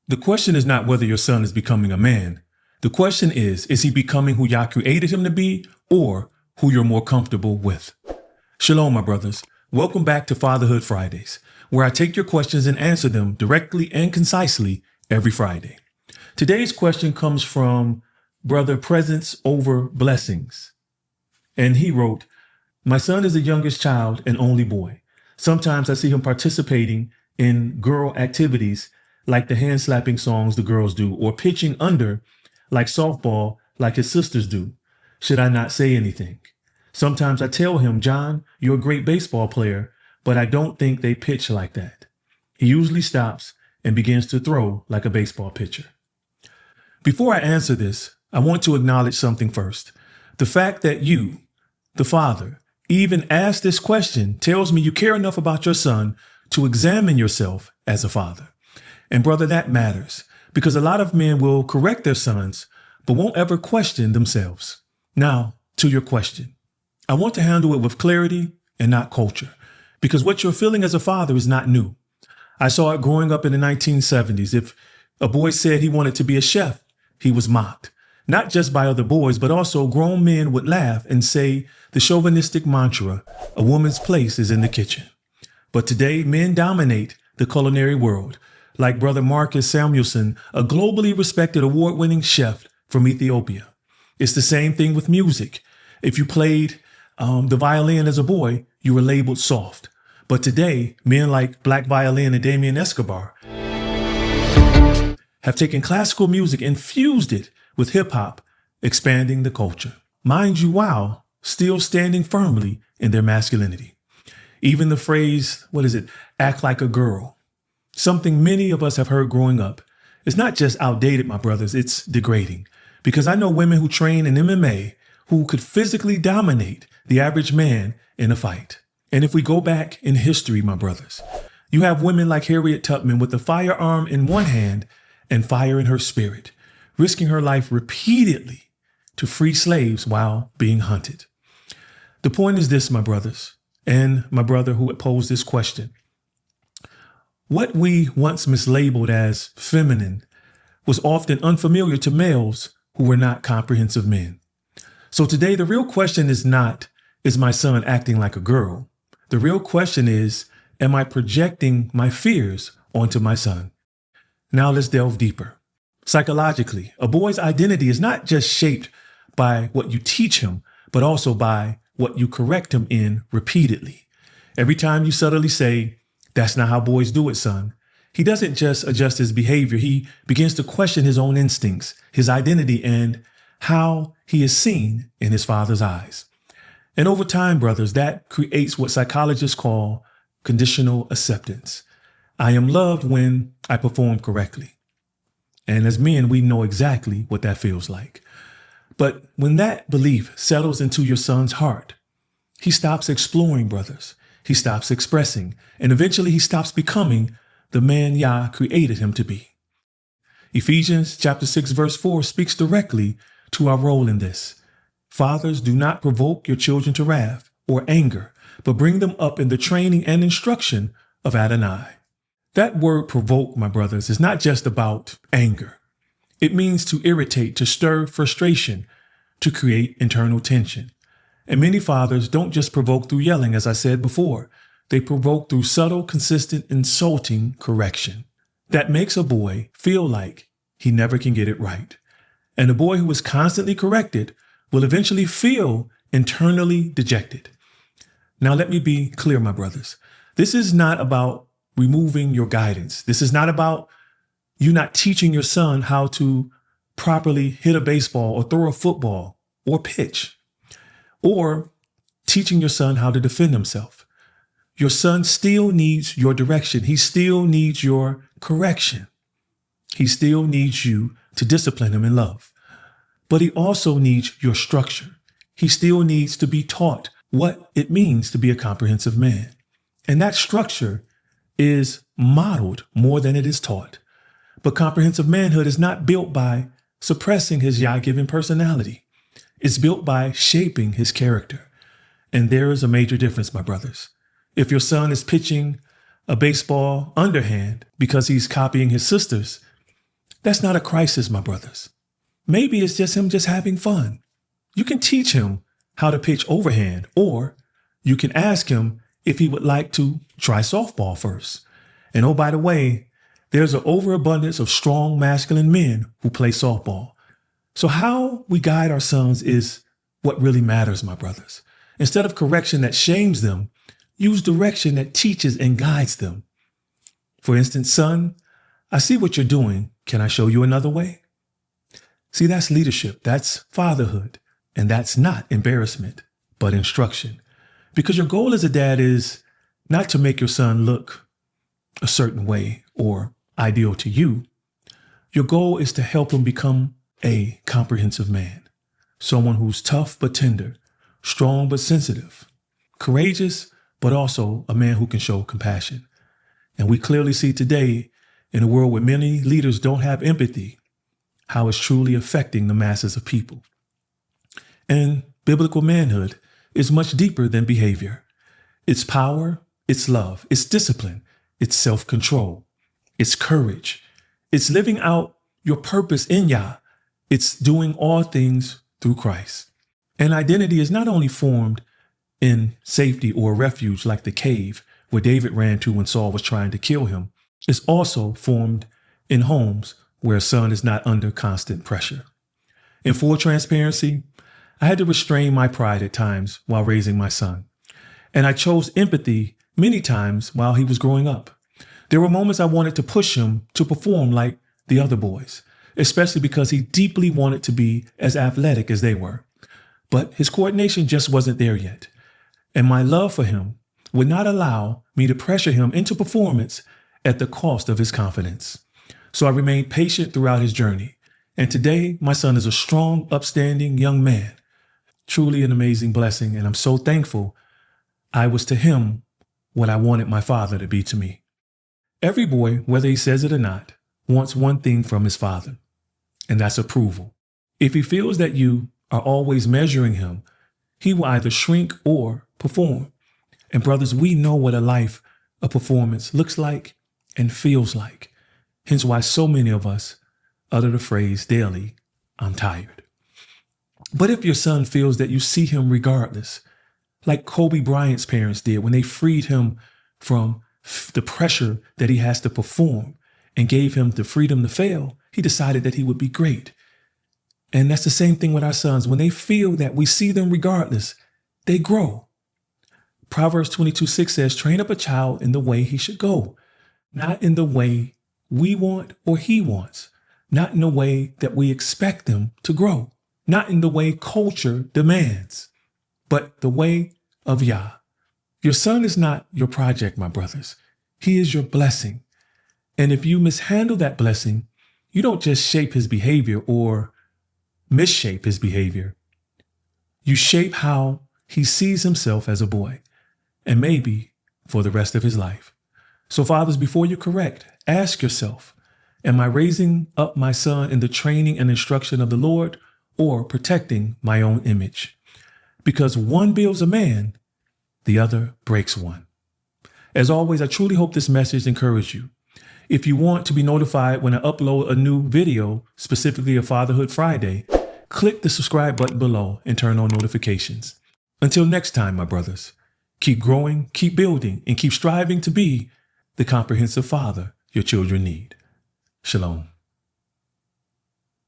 The question is not whether your son is becoming a man. The question is he becoming who Yah created him to be or who you're more comfortable with? Shalom, my brothers. Welcome back to Fatherhood Fridays, where I take your questions and answer them directly and concisely every Friday. Today's question comes from Brother Presence Over Blessings. And he wrote, "My son is the youngest child and only boy. Sometimes I see him participating in girl activities like the hand slapping songs the girls do, or pitching under like softball like his sisters do. Should I not say anything? Sometimes I tell him, John, you're a great baseball player, but I don't think they pitch like that. He usually stops and begins to throw like a baseball pitcher." Before I answer this, I want to acknowledge something first. The fact that you, the father, even asked this question tells me you care enough about your son to examine yourself as a father. And brother, that matters, because a lot of men will correct their sons, but won't ever question themselves. Now, to your question. I want to handle it with clarity and not culture, because what you're feeling as a father is not new. I saw it growing up in the 1970s. If a boy said he wanted to be a chef, he was mocked. Not just by other boys, but also grown men would laugh and say the chauvinistic mantra, a woman's place is in the kitchen. But today, men dominate the culinary world, like Brother Marcus Samuelson, a globally respected award-winning chef from Ethiopia. It's the same thing with music. If you played the violin as a boy, you were labeled soft. But today, men like Black Violin and Damien Escobar have taken classical music and fused it with hip-hop, expanding the culture. Mind you, while still standing firmly in their masculinity. Even the phrase, act like a girl, something many of us have heard growing up, is not just outdated, my brothers, it's degrading. Because I know women who train in MMA who could physically dominate the average man in a fight. And if we go back in history, my brothers, you have women like Harriet Tubman with a firearm in one hand and fire in her spirit, risking her life repeatedly to free slaves while being hunted. The point is this, my brothers, and my brother who posed this question. What we once mislabeled as feminine was often unfamiliar to males who were not comprehensive men. So today, the real question is not, is my son acting like a girl? The real question is, am I projecting my fears onto my son? Now let's delve deeper. Psychologically, a boy's identity is not just shaped by what you teach him, but also by what you correct him in repeatedly. Every time you subtly say, "That's not how boys do it, son," he doesn't just adjust his behavior. He begins to question his own instincts, his identity, and how he is seen in his father's eyes. And over time, brothers, that creates what psychologists call conditional acceptance. I am loved when I perform correctly. And as men, we know exactly what that feels like. But when that belief settles into your son's heart, he stops exploring, brothers. He stops expressing, and eventually he stops becoming the man Yah created him to be. Ephesians chapter 6, verse 4 speaks directly to our role in this. Fathers, do not provoke your children to wrath or anger, but bring them up in the training and instruction of Adonai. That word provoke, my brothers, is not just about anger. It means to irritate, to stir frustration, to create internal tension. And many fathers don't just provoke through yelling, as I said before. They provoke through subtle, consistent, insulting correction. That makes a boy feel like he never can get it right. And a boy who is constantly corrected will eventually feel internally dejected. Now, let me be clear, my brothers. This is not about removing your guidance. This is not about you not teaching your son how to properly hit a baseball or throw a football or pitch, or teaching your son how to defend himself. Your son still needs your direction. He still needs your correction. He still needs you to discipline him in love. But he also needs your structure. He still needs to be taught what it means to be a comprehensive man. And that structure is modeled more than it is taught. But comprehensive manhood is not built by suppressing his Yah-given personality. It's built by shaping his character. And there is a major difference, my brothers. If your son is pitching a baseball underhand because he's copying his sisters, That's not a crisis, my brothers. Maybe it's just him just having fun. You can teach him how to pitch overhand, or you can ask him if he would like to try softball first. And oh, by the way, there's an overabundance of strong masculine men who play softball. So how we guide our sons is what really matters, my brothers. Instead of correction that shames them, use direction that teaches and guides them. For instance, son, I see what you're doing. Can I show you another way? See, that's leadership. That's fatherhood. And that's not embarrassment, but instruction. Because your goal as a dad is not to make your son look a certain way or ideal to you. Your goal is to help him become a comprehensive man, someone who's tough but tender, strong but sensitive, courageous, but also a man who can show compassion. And we clearly see today, in a world where many leaders don't have empathy, how it's truly affecting the masses of people. And biblical manhood is much deeper than behavior. It's power, it's love, it's discipline, it's self-control, it's courage, it's living out your purpose in Yah, it's doing all things through Christ. And identity is not only formed in safety or refuge like the cave where David ran to when Saul was trying to kill him. It's also formed in homes where a son is not under constant pressure. In full transparency, I had to restrain my pride at times while raising my son. And I chose empathy many times while he was growing up. There were moments I wanted to push him to perform like the other boys, especially because he deeply wanted to be as athletic as they were. But his coordination just wasn't there yet. And my love for him would not allow me to pressure him into performance at the cost of his confidence. So I remained patient throughout his journey. And today, my son is a strong, upstanding young man. Truly an amazing blessing. And I'm so thankful I was to him what I wanted my father to be to me. Every boy, whether he says it or not, wants one thing from his father, and that's approval. If he feels that you are always measuring him, he will either shrink or perform. And brothers, we know what a life of performance looks like and feels like. Hence why so many of us utter the phrase daily, I'm tired. But if your son feels that you see him regardless, like Kobe Bryant's parents did when they freed him from the pressure that he has to perform and gave him the freedom to fail, he decided that he would be great. And that's the same thing with our sons. When they feel that we see them regardless, they grow. Proverbs 22:6 says, train up a child in the way he should go, not in the way we want or he wants, not in the way that we expect them to grow, not in the way culture demands, but the way of Yah. Your son is not your project, my brothers. He is your blessing. And if you mishandle that blessing, you don't just shape his behavior or misshape his behavior. You shape how he sees himself as a boy, and maybe for the rest of his life. So fathers, before you correct, ask yourself, am I raising up my son in the training and instruction of the Lord, or protecting my own image? Because one builds a man, the other breaks one. As always, I truly hope this message encouraged you. If you want to be notified when I upload a new video, specifically a Fatherhood Friday, click the subscribe button below and turn on notifications. Until next time, my brothers, keep growing, keep building, and keep striving to be the comprehensive father your children need. Shalom.